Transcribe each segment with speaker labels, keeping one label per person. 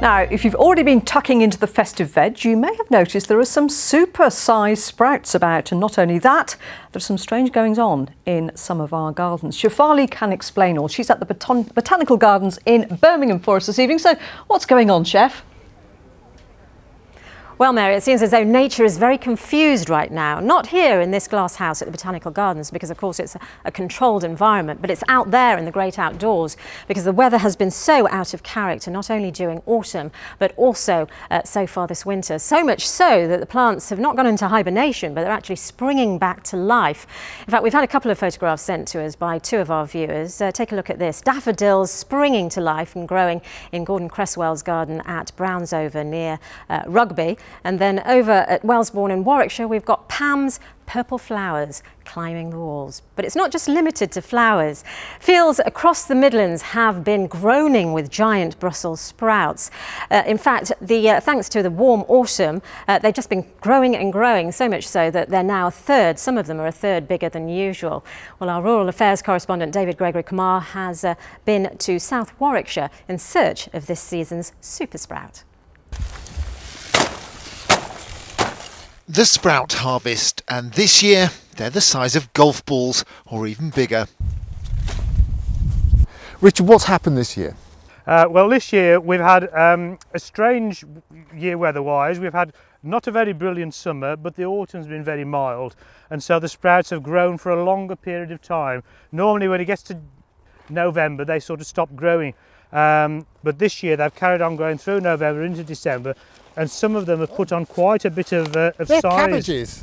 Speaker 1: Now, if you've already been tucking into the festive veg, you may have noticed there are some super-sized sprouts about. And not only that, there's some strange goings-on in some of our gardens. Shefali can explain all. She's at the Botanical Gardens in Birmingham for us this evening. So what's going on, Chef?
Speaker 2: Well, Mary, it seems as though nature is very confused right now. Not here in this glass house at the Botanical Gardens, because of course it's a controlled environment, but it's out there in the great outdoors because the weather has been so out of character, not only during autumn, but also so far this winter. So much so that the plants have not gone into hibernation, but they're actually springing back to life. In fact, we've had a couple of photographs sent to us by two of our viewers. Take a look at this. Daffodils springing to life and growing in Gordon Cresswell's garden at Brownsover near Rugby. And then over at Wellesbourne in Warwickshire, we've got Pam's purple flowers climbing the walls. But it's not just limited to flowers. Fields across the Midlands have been groaning with giant Brussels sprouts. In fact, thanks to the warm autumn, they've just been growing and growing, so much so that they're now a third. Some of them are a third bigger than usual. Well, our rural affairs correspondent David Gregory-Kumar has been to South Warwickshire in search of this season's super sprout.
Speaker 3: The sprout harvest, and this year they're the size of golf balls or even bigger.
Speaker 4: Richard, what's happened this year?
Speaker 5: Well, this year we've had a strange year weather-wise. We've had not a very brilliant summer, but the autumn's been very mild, and so the sprouts have grown for a longer period of time. Normally when it gets to November they sort of stop growing, but this year they've carried on growing through November into December, and some of them have put on quite a bit of
Speaker 4: They're
Speaker 5: size.
Speaker 4: Cabbages.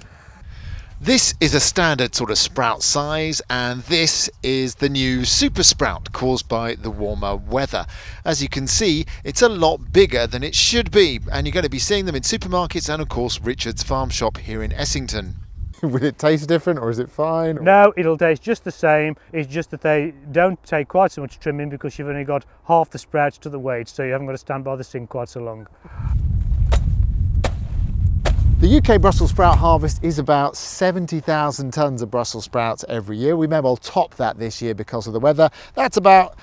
Speaker 3: This is a standard sort of sprout size, and this is the new super sprout caused by the warmer weather. As you can see, it's a lot bigger than it should be, and you're going to be seeing them in supermarkets and of course Richard's farm shop here in Essington.
Speaker 4: Will it taste different, or is it fine?
Speaker 5: No, it'll taste just the same. It's just that they don't take quite so much trimming because you've only got half the sprouts to the weight, so you haven't got to stand by the sink quite so long.
Speaker 4: The UK Brussels sprout harvest is about 70,000 tonnes of Brussels sprouts every year. We may well top that this year because of the weather. That's about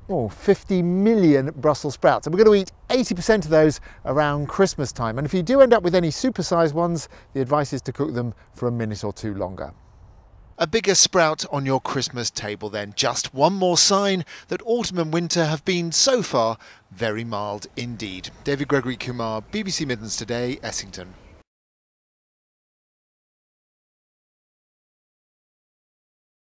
Speaker 4: 50 million Brussels sprouts. And we're going to eat 80% of those around Christmas time. And if you do end up with any super-sized ones, the advice is to cook them for a minute or two longer.
Speaker 3: A bigger sprout on your Christmas table then. Just one more sign that autumn and winter have been so far very mild indeed. David Gregory-Kumar, BBC Midlands Today, Essington.